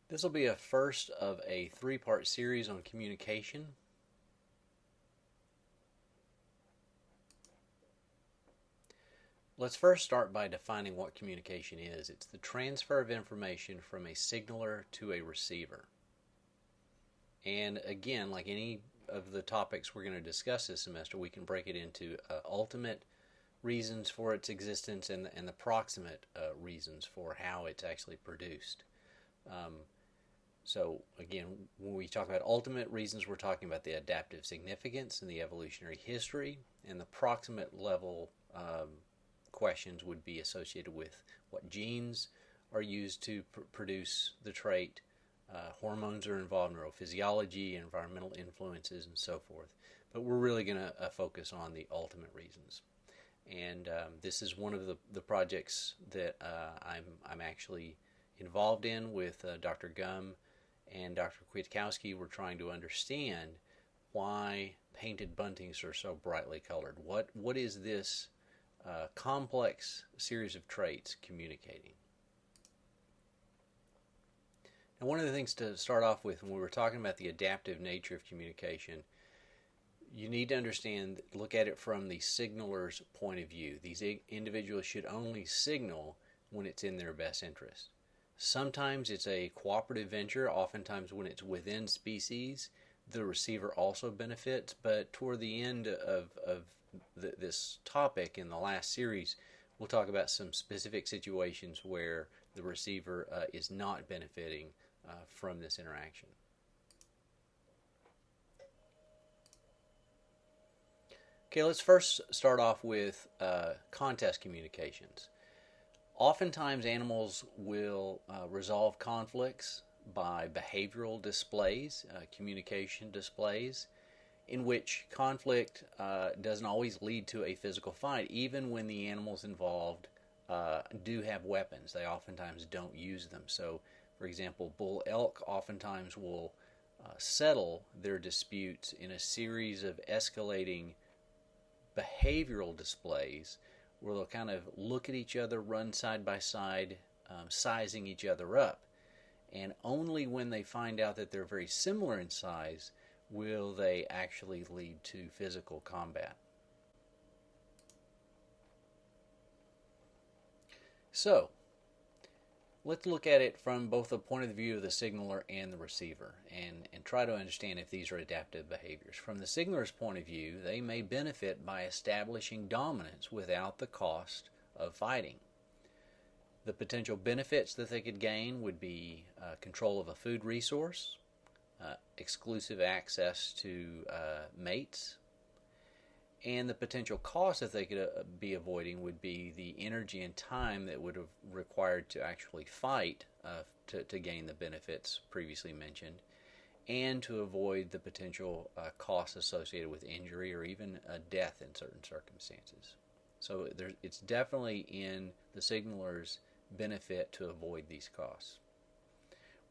This will be a first of a three-part series on communication. Let's first start by defining what communication is. It's the transfer of information from a signaler to a receiver. And again, like any of the topics we're going to discuss this semester, we can break it into ultimate reasons for its existence and the proximate reasons for how it's actually produced. So again, when we talk about ultimate reasons, we're talking about the adaptive significance and the evolutionary history, and the proximate level questions would be associated with what genes are used to produce the trait, hormones are involved, neurophysiology, environmental influences, and so forth. But we're really going to focus on the ultimate reasons. And this is one of the projects that I'm actually involved in with Dr. Gum and Dr. Kwiatkowski. We're trying to understand why painted buntings are so brightly colored. What is this complex series of traits communicating? Now, one of the things to start off with when we were talking about the adaptive nature of communication, you need to understand, look at it from the signaler's point of view. These individuals should only signal when it's in their best interest. Sometimes it's a cooperative venture. Oftentimes when it's within species, the receiver also benefits. But toward the end of this topic in the last series, we'll talk about some specific situations where the receiver is not benefiting from this interaction. Okay, let's first start off with contest communications. Oftentimes animals will resolve conflicts by behavioral displays, communication displays, in which conflict doesn't always lead to a physical fight. Even when the animals involved do have weapons, they oftentimes don't use them. So, for example, bull elk oftentimes will settle their disputes in a series of escalating behavioral displays where they'll kind of look at each other, run side by side, sizing each other up. And only when they find out that they're very similar in size will they actually lead to physical combat. So, let's look at it from both the point of view of the signaler and the receiver and try to understand if these are adaptive behaviors. From the signaler's point of view, they may benefit by establishing dominance without the cost of fighting. The potential benefits that they could gain would be control of a food resource, exclusive access to mates, and the potential cost that they could be avoiding would be the energy and time that would have required to actually fight to gain the benefits previously mentioned, and to avoid the potential costs associated with injury or even death in certain circumstances. So it's definitely in the signaler's benefit to avoid these costs.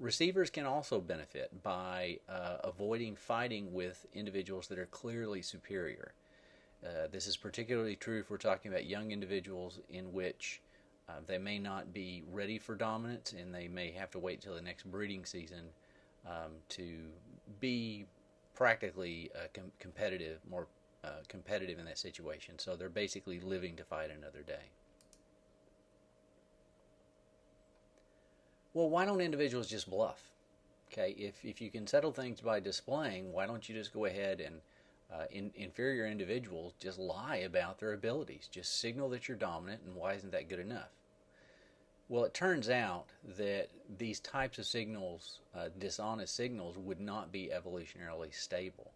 Receivers can also benefit by avoiding fighting with individuals that are clearly superior. This is particularly true if we're talking about young individuals in which they may not be ready for dominance and they may have to wait till the next breeding season to be practically competitive, more competitive in that situation. So they're basically living to fight another day. Well, why don't individuals just bluff? Okay, if you can settle things by displaying, why don't you just go ahead and inferior individuals just lie about their abilities? Just signal that you're dominant, and why isn't that good enough? Well, it turns out that these types of signals, dishonest signals, would not be evolutionarily stable.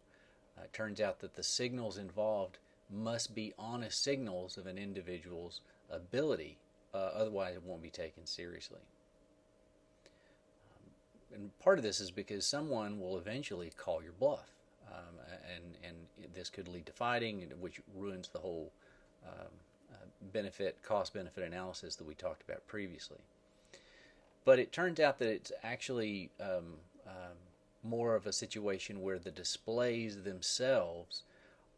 It turns out that the signals involved must be honest signals of an individual's ability, otherwise it won't be taken seriously. And part of this is because someone will eventually call your bluff. And this could lead to fighting, which ruins the whole cost-benefit analysis that we talked about previously. But it turns out that it's actually more of a situation where the displays themselves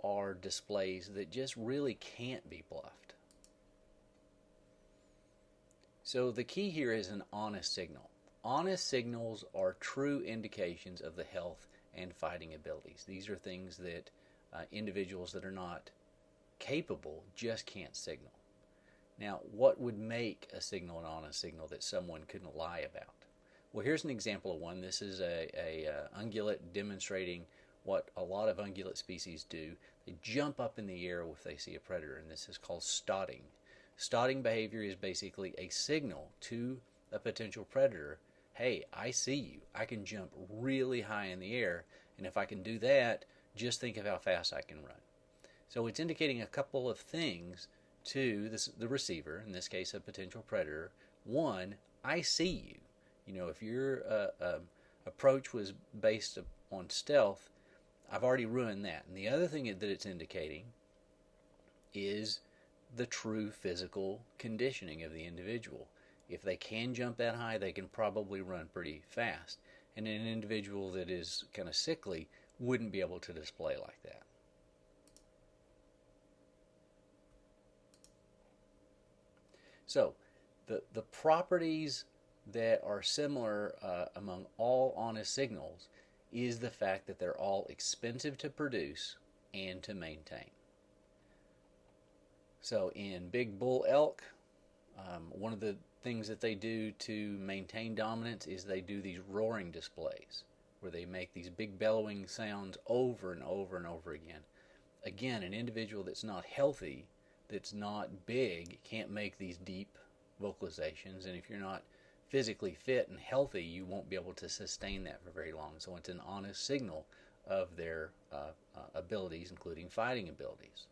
are displays that just really can't be bluffed. So the key here is an honest signal. honest signals are true indications of the health and fighting abilities. These are things that individuals that are not capable just can't signal. Now, what would make a signal an honest signal that someone couldn't lie about? Well, here's an example of one. This is a ungulate demonstrating what a lot of ungulate species do. They jump up in the air if they see a predator, and this is called stotting. Stotting behavior is basically a signal to a potential predator, hey, I see you. I can jump really high in the air, and if I can do that, just think of how fast I can run. So it's indicating a couple of things to the receiver, in this case a potential predator. One, I see you. You know, if your approach was based on stealth, I've already ruined that. And the other thing that it's indicating is the true physical conditioning of the individual. If they can jump that high, they can probably run pretty fast. And an individual that is kind of sickly wouldn't be able to display like that. So, the properties that are similar among all honest signals is the fact that they're all expensive to produce and to maintain. So in big bull elk, one of the things that they do to maintain dominance is they do these roaring displays where they make these big bellowing sounds over and over and over again. Again, an individual that's not healthy, that's not big, can't make these deep vocalizations, and if you're not physically fit and healthy, you won't be able to sustain that for very long. So it's an honest signal of their abilities, including fighting abilities.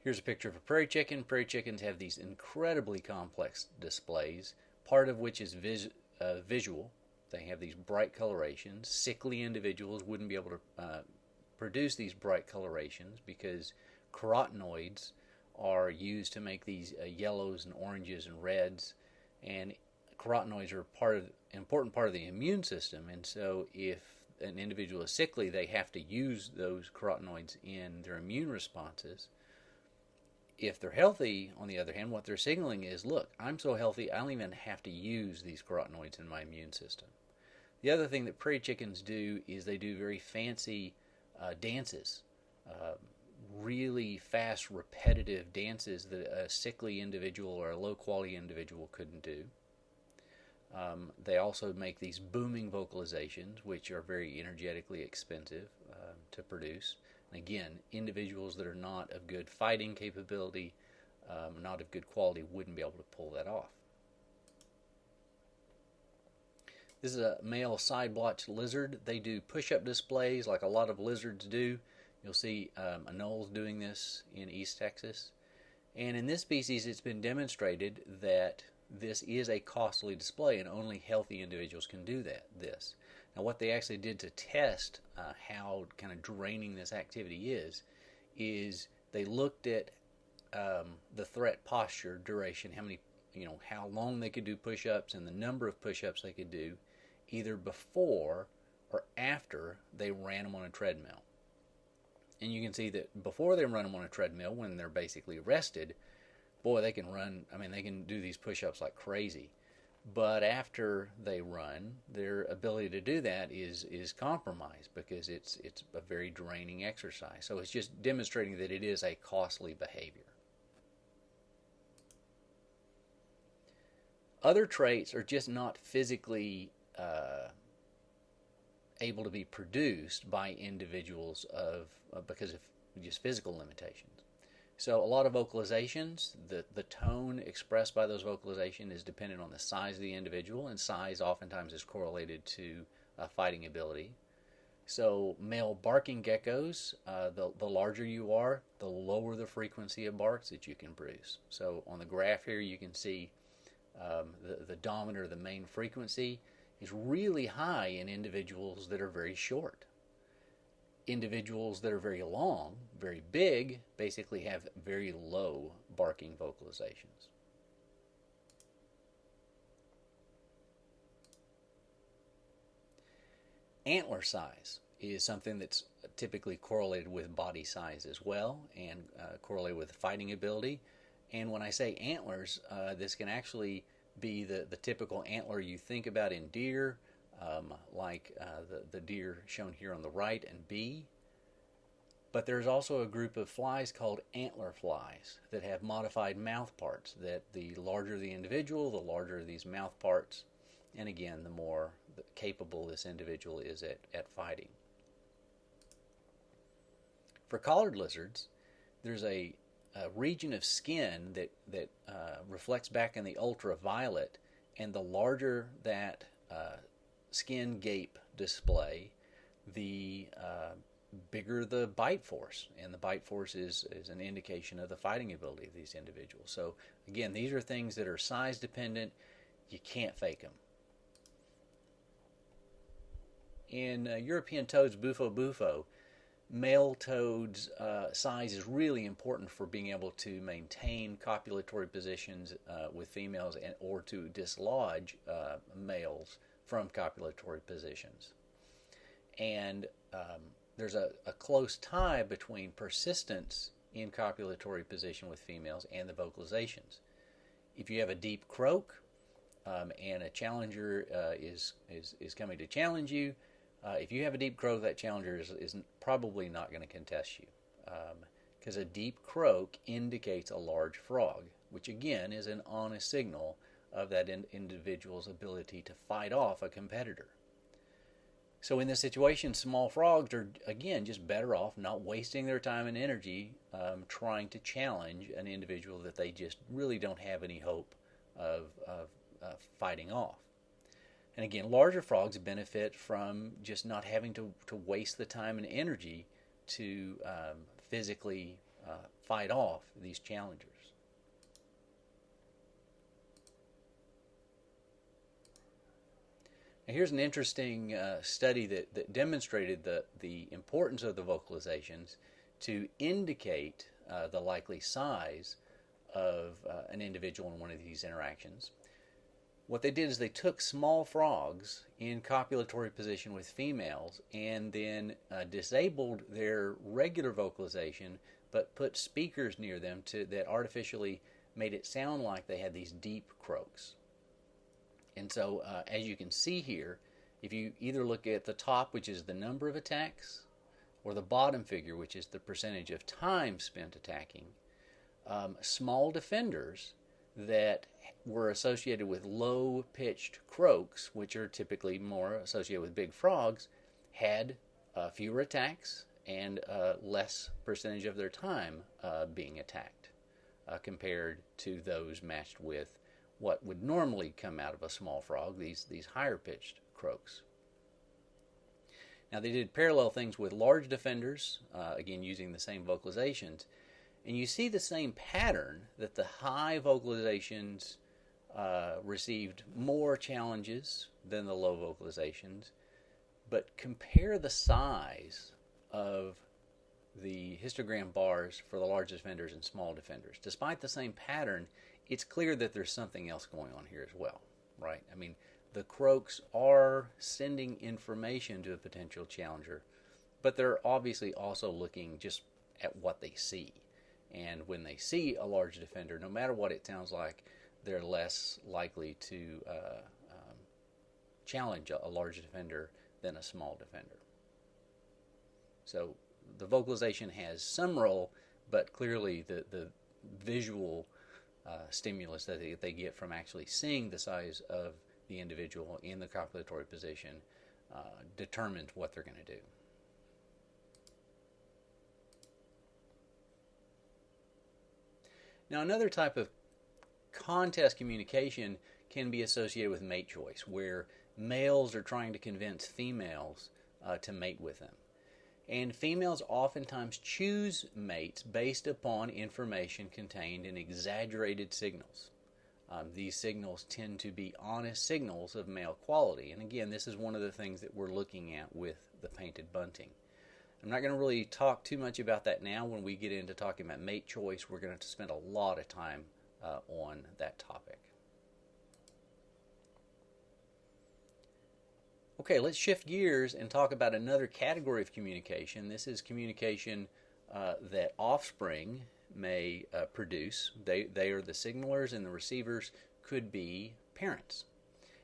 Here's a picture of a prairie chicken. Prairie chickens have these incredibly complex displays, part of which is visual. They have these bright colorations. Sickly individuals wouldn't be able to produce these bright colorations because carotenoids are used to make these yellows and oranges and reds, and carotenoids are important part of the immune system, and so if an individual is sickly, they have to use those carotenoids in their immune responses. If they're healthy, on the other hand, what they're signaling is, look, I'm so healthy, I don't even have to use these carotenoids in my immune system. The other thing that prairie chickens do is they do very fancy dances, really fast, repetitive dances that a sickly individual or a low-quality individual couldn't do. They also make these booming vocalizations, which are very energetically expensive to produce. And again, individuals that are not of good fighting capability, not of good quality, wouldn't be able to pull that off. This is a male side-blotched lizard. They do push-up displays like a lot of lizards do. You'll see anoles doing this in East Texas. And in this species, it's been demonstrated that this is a costly display and only healthy individuals can do this. Now, what they actually did to test how kind of draining this activity is they looked at the threat posture duration, how long they could do push-ups and the number of push-ups they could do either before or after they ran them on a treadmill. And you can see that before they run them on a treadmill, when they're basically rested, boy, they can run, they can do these push-ups like crazy. But after they run, their ability to do that is compromised because it's a very draining exercise. So it's just demonstrating that it is a costly behavior. Other traits are just not physically able to be produced by individuals because of just physical limitations. So a lot of vocalizations, the tone expressed by those vocalizations is dependent on the size of the individual, and size oftentimes is correlated to fighting ability. So male barking geckos, the larger you are, the lower the frequency of barks that you can produce. So on the graph here you can see the dominant, the main frequency, is really high in individuals that are very short. Individuals that are very long, very big, basically have very low barking vocalizations. Antler size is something that's typically correlated with body size as well, and correlated with fighting ability. And when I say antlers, this can actually be the typical antler you think about in deer, like the deer shown here on the right, and B. But there's also a group of flies called antler flies that have modified mouth parts, that the larger the individual, the larger these mouth parts, and again, the more capable this individual is at fighting. For collared lizards, there's a region of skin that reflects back in the ultraviolet, and the larger that skin gape display, the bigger the bite force, and the bite force is an indication of the fighting ability of these individuals. So again, these are things that are size dependent. You can't fake them. In European toads, bufo, male toads' size is really important for being able to maintain copulatory positions with females or to dislodge males from copulatory positions. And there's a close tie between persistence in copulatory position with females and the vocalizations. If you have a deep croak and a challenger is coming to challenge you, if you have a deep croak, that challenger is probably not going to contest you, because a deep croak indicates a large frog, which again is an honest signal of that individual's ability to fight off a competitor. So in this situation, small frogs are, again, just better off not wasting their time and energy trying to challenge an individual that they just really don't have any hope of fighting off. And again, larger frogs benefit from just not having to waste the time and energy to physically fight off these challengers. Now here's an interesting study that demonstrated the importance of the vocalizations to indicate the likely size of an individual in one of these interactions. What they did is they took small frogs in copulatory position with females and then disabled their regular vocalization, but put speakers near them that artificially made it sound like they had these deep croaks. And so, as you can see here, if you either look at the top, which is the number of attacks, or the bottom figure, which is the percentage of time spent attacking, small defenders that were associated with low-pitched croaks, which are typically more associated with big frogs, had fewer attacks and less percentage of their time being attacked compared to those matched with what would normally come out of a small frog, these higher-pitched croaks. Now they did parallel things with large defenders, again using the same vocalizations, and you see the same pattern that the high vocalizations received more challenges than the low vocalizations, but compare the size of the histogram bars for the large defenders and small defenders. Despite the same pattern, it's clear that there's something else going on here as well, right? I mean, the croaks are sending information to a potential challenger, but they're obviously also looking just at what they see. And when they see a large defender, no matter what it sounds like, they're less likely to challenge a large defender than a small defender. So the vocalization has some role, but clearly the visual stimulus that they get from actually seeing the size of the individual in the copulatory position determines what they're going to do. Now, another type of contest communication can be associated with mate choice, where males are trying to convince females to mate with them. And females oftentimes choose mates based upon information contained in exaggerated signals. These signals tend to be honest signals of male quality. And again, this is one of the things that we're looking at with the painted bunting. I'm not going to really talk too much about that now. When we get into talking about mate choice, we're going to have to spend a lot of time on that topic. Okay, let's shift gears and talk about another category of communication. This is communication that offspring may produce. They are the signalers, and the receivers could be parents.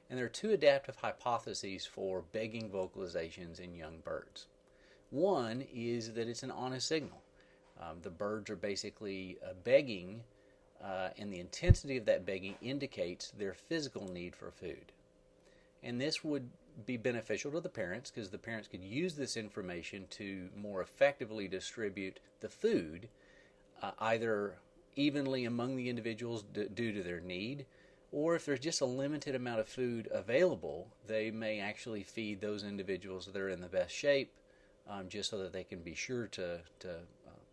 And there are two adaptive hypotheses for begging vocalizations in young birds. One is that it's an honest signal. The birds are basically begging, and the intensity of that begging indicates their physical need for food. And this would be beneficial to the parents because the parents could use this information to more effectively distribute the food, either evenly among the individuals due to their need, or if there's just a limited amount of food available, they may actually feed those individuals that are in the best shape, just so that they can be sure to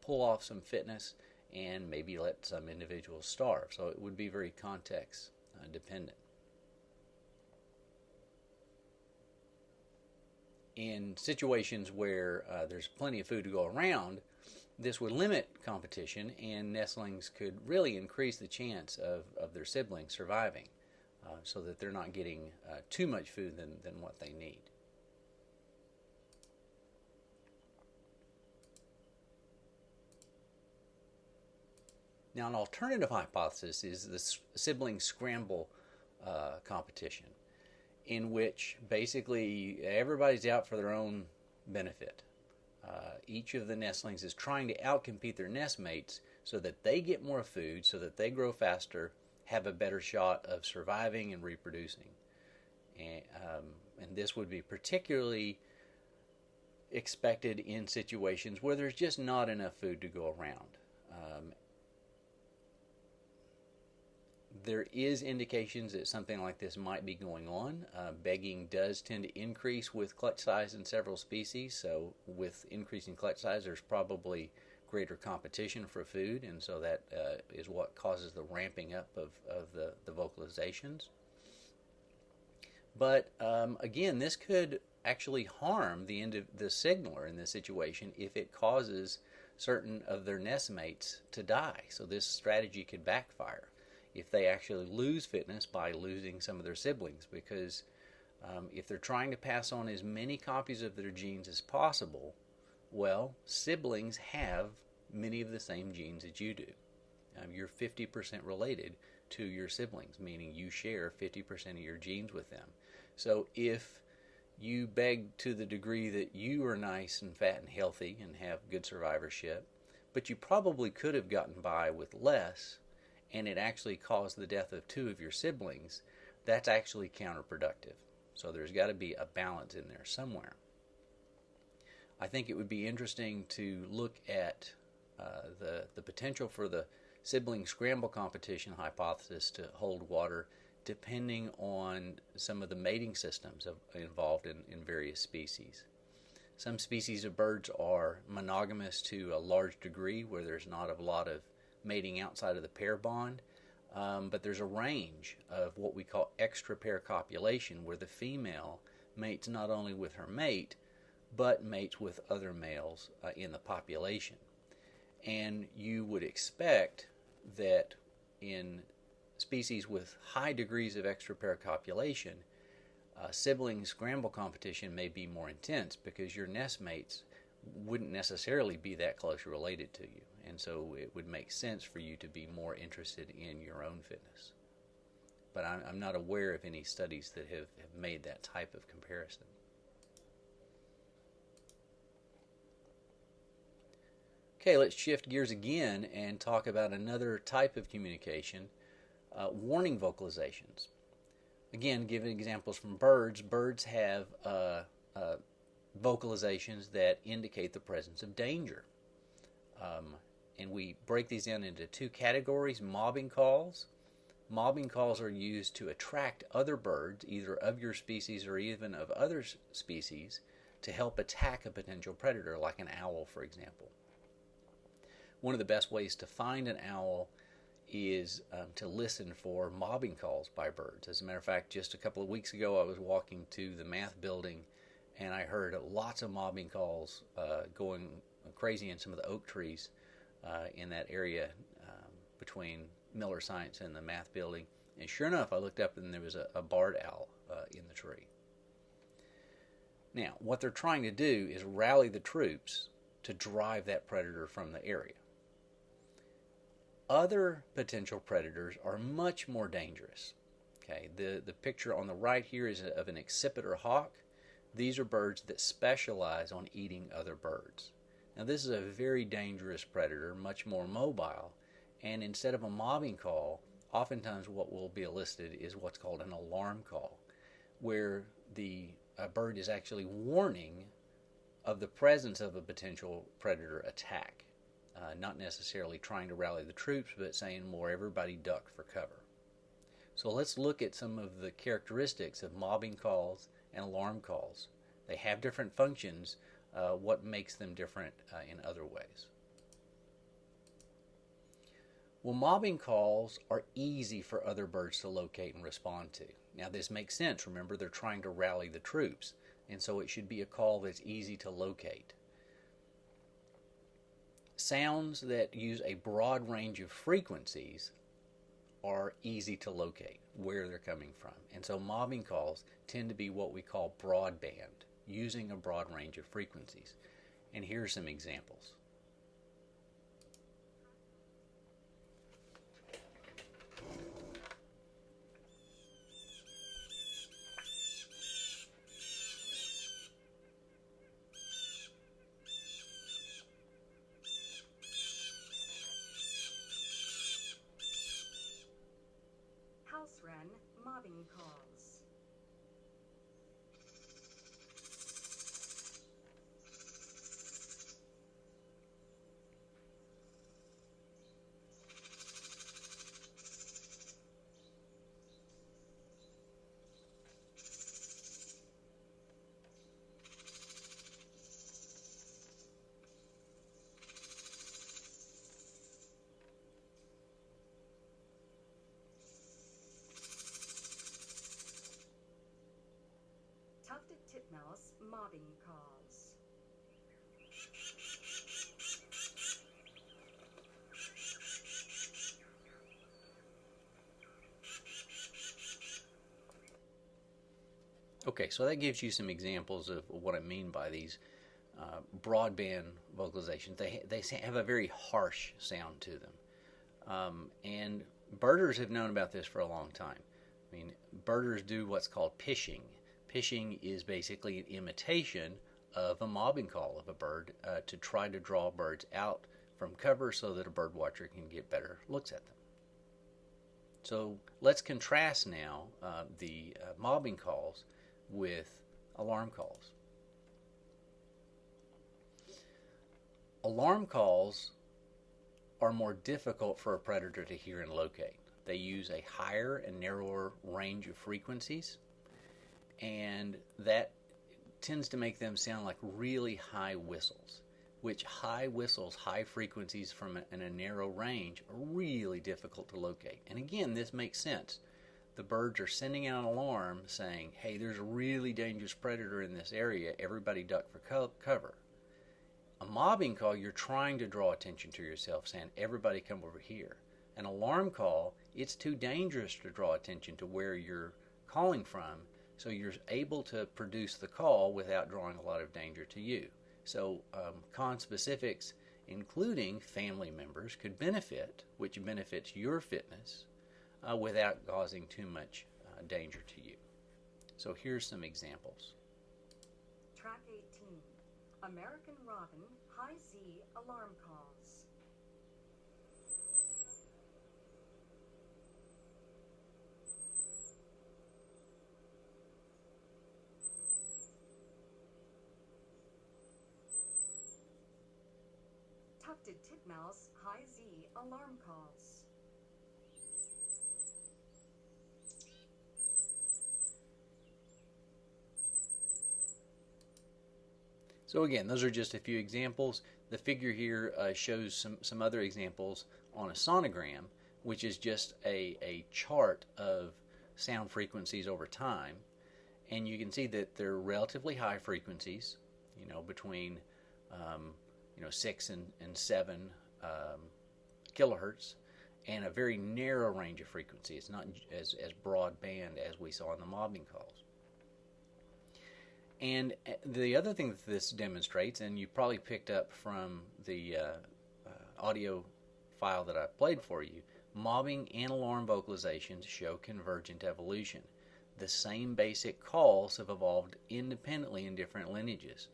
pull off some fitness and maybe let some individuals starve. So it would be very context dependent. In situations where there's plenty of food to go around, this would limit competition, and nestlings could really increase the chance of their siblings surviving, so that they're not getting too much food than what they need. Now, an alternative hypothesis is the sibling scramble competition, in which basically everybody's out for their own benefit. Each of the nestlings is trying to outcompete their nestmates so that they get more food, so that they grow faster, have a better shot of surviving and reproducing. And this would be particularly expected in situations where there's just not enough food to go around. There is indications that something like this might be going on. Begging does tend to increase with clutch size in several species, so with increasing clutch size there's probably greater competition for food, and so that is what causes the ramping up of the vocalizations. But again, this could actually harm the signaler in this situation if it causes certain of their nestmates to die. So this strategy could backfire if they actually lose fitness by losing some of their siblings, because if they're trying to pass on as many copies of their genes as possible, well, siblings have many of the same genes that you do. You're 50% related to your siblings, meaning you share 50% of your genes with them. So if you beg to the degree that you are nice and fat and healthy and have good survivorship, but you probably could have gotten by with less, and it actually caused the death of two of your siblings, that's actually counterproductive. So there's got to be a balance in there somewhere. I think it would be interesting to look at the potential for the sibling scramble competition hypothesis to hold water, depending on some of the mating systems involved in various species. Some species of birds are monogamous to a large degree, where there's not a lot of mating outside of the pair bond, but there's a range of what we call extra-pair copulation, where the female mates not only with her mate, but mates with other males in the population. And you would expect that in species with high degrees of extra-pair copulation, sibling scramble competition may be more intense, because your nestmates wouldn't necessarily be that closely related to you, and so it would make sense for you to be more interested in your own fitness. But I'm not aware of any studies that have made that type of comparison. Okay, let's shift gears again and talk about another type of communication, warning vocalizations. Again, giving examples from birds, birds have vocalizations that indicate the presence of danger. And we break these down into two categories: mobbing calls. Mobbing calls are used to attract other birds, either of your species or even of other species, to help attack a potential predator, like an owl, for example. One of the best ways to find an owl is to listen for mobbing calls by birds. As a matter of fact, just a couple of weeks ago I was walking to the math building, and I heard lots of mobbing calls going crazy in some of the oak trees in that area between Miller Science and the math building. And sure enough, I looked up and there was a barred owl in the tree. Now, what they're trying to do is rally the troops to drive that predator from the area. Other potential predators are much more dangerous. Okay, the picture on the right here is of an accipiter hawk. These are birds that specialize on eating other birds. Now this is a very dangerous predator, much more mobile, and instead of a mobbing call, oftentimes what will be elicited is what's called an alarm call, where the bird is actually warning of the presence of a potential predator attack. Not necessarily trying to rally the troops, but saying more everybody duck for cover. So let's look at some of the characteristics of mobbing calls and alarm calls. They have different functions. What makes them different in other ways? Well, mobbing calls are easy for other birds to locate and respond to. Now this makes sense. Remember, they're trying to rally the troops, and so it should be a call that's easy to locate. Sounds that use a broad range of frequencies are easy to locate where they're coming from. And so mobbing calls tend to be what we call broadband, using a broad range of frequencies. And here are some examples. House wren mobbing calls. Tufted titmouse mobbing calls. Okay, so that gives you some examples of what I mean by these broadband vocalizations. They have a very harsh sound to them. And birders have known about this for a long time. I mean, birders do what's called pitching. Pitching is basically an imitation of a mobbing call of a bird to try to draw birds out from cover so that a bird watcher can get better looks at them. So let's contrast now the mobbing calls with alarm calls. Alarm calls are more difficult for a predator to hear and locate. They use a higher and narrower range of frequencies, and that tends to make them sound like really high whistles, which high whistles, high frequencies from in a narrow range are really difficult to locate. And again, this makes sense. The birds are sending out an alarm saying, hey, there's a really dangerous predator in this area, everybody duck for cover. A mobbing call, you're trying to draw attention to yourself, saying, everybody come over here. An alarm call, it's too dangerous to draw attention to where you're calling from, so you're able to produce the call without drawing a lot of danger to you. So conspecifics, including family members, could benefit, which benefits your fitness, without causing too much danger to you. So here's some examples. Track 18. American robin high Z alarm calls. Tufted titmouse high Z alarm calls. So again, those are just a few examples. The figure here shows some other examples on a sonogram, which is just a chart of sound frequencies over time. And you can see that they're relatively high frequencies, between 6 and 7 kilohertz, and a very narrow range of frequency. It's not as broadband as we saw in the mobbing calls. And the other thing that this demonstrates, and you probably picked up from the audio file that I played for you, Mobbing and alarm vocalizations show convergent evolution. The same basic calls have evolved independently in different lineages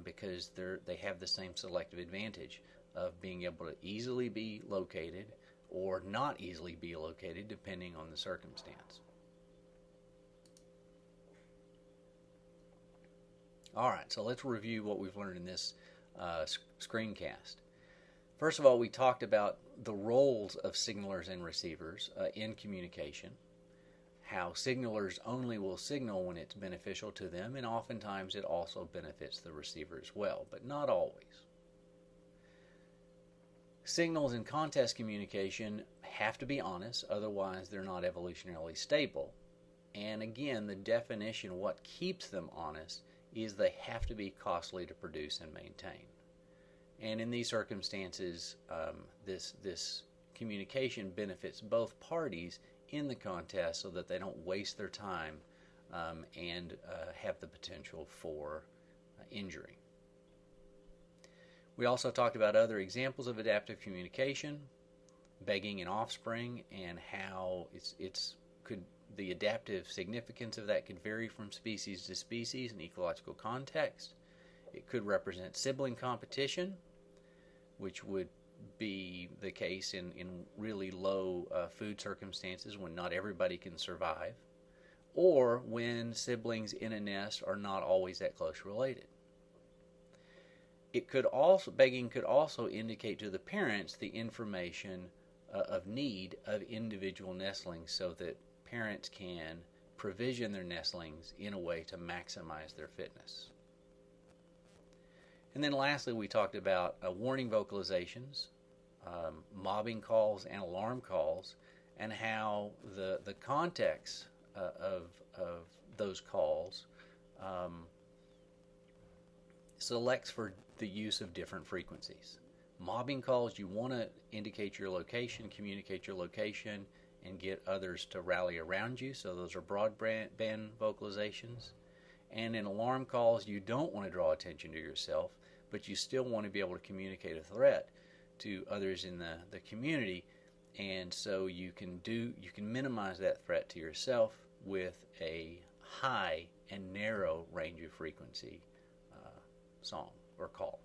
because they have the same selective advantage of being able to easily be located or not easily be located depending on the circumstance. Alright, so let's review what we've learned in this screencast. First of all, we talked about the roles of signalers and receivers in communication, how signalers only will signal when it's beneficial to them, and oftentimes it also benefits the receiver as well, but not always. Signals in contest communication have to be honest, otherwise they're not evolutionarily stable. And again, the definition, what keeps them honest, is they have to be costly to produce and maintain. And in these circumstances, this communication benefits both parties in the contest so that they don't waste their time and have the potential for injury. We also talked about other examples of adaptive communication, begging and offspring, and how the adaptive significance of that could vary from species to species in ecological context. It could represent sibling competition, which would be the case in really low food circumstances when not everybody can survive, or when siblings in a nest are not always that close related. Begging could also indicate to the parents the information of need of individual nestlings so that parents can provision their nestlings in a way to maximize their fitness. And then lastly, we talked about warning vocalizations, mobbing calls, and alarm calls, and how the context of those calls selects for the use of different frequencies. Mobbing calls, you want to indicate your location, communicate your location, and get others to rally around you, so those are broadband vocalizations. And in alarm calls, you don't want to draw attention to yourself, but you still want to be able to communicate a threat to others in the community, and so you can minimize that threat to yourself with a high and narrow range of frequency song or call.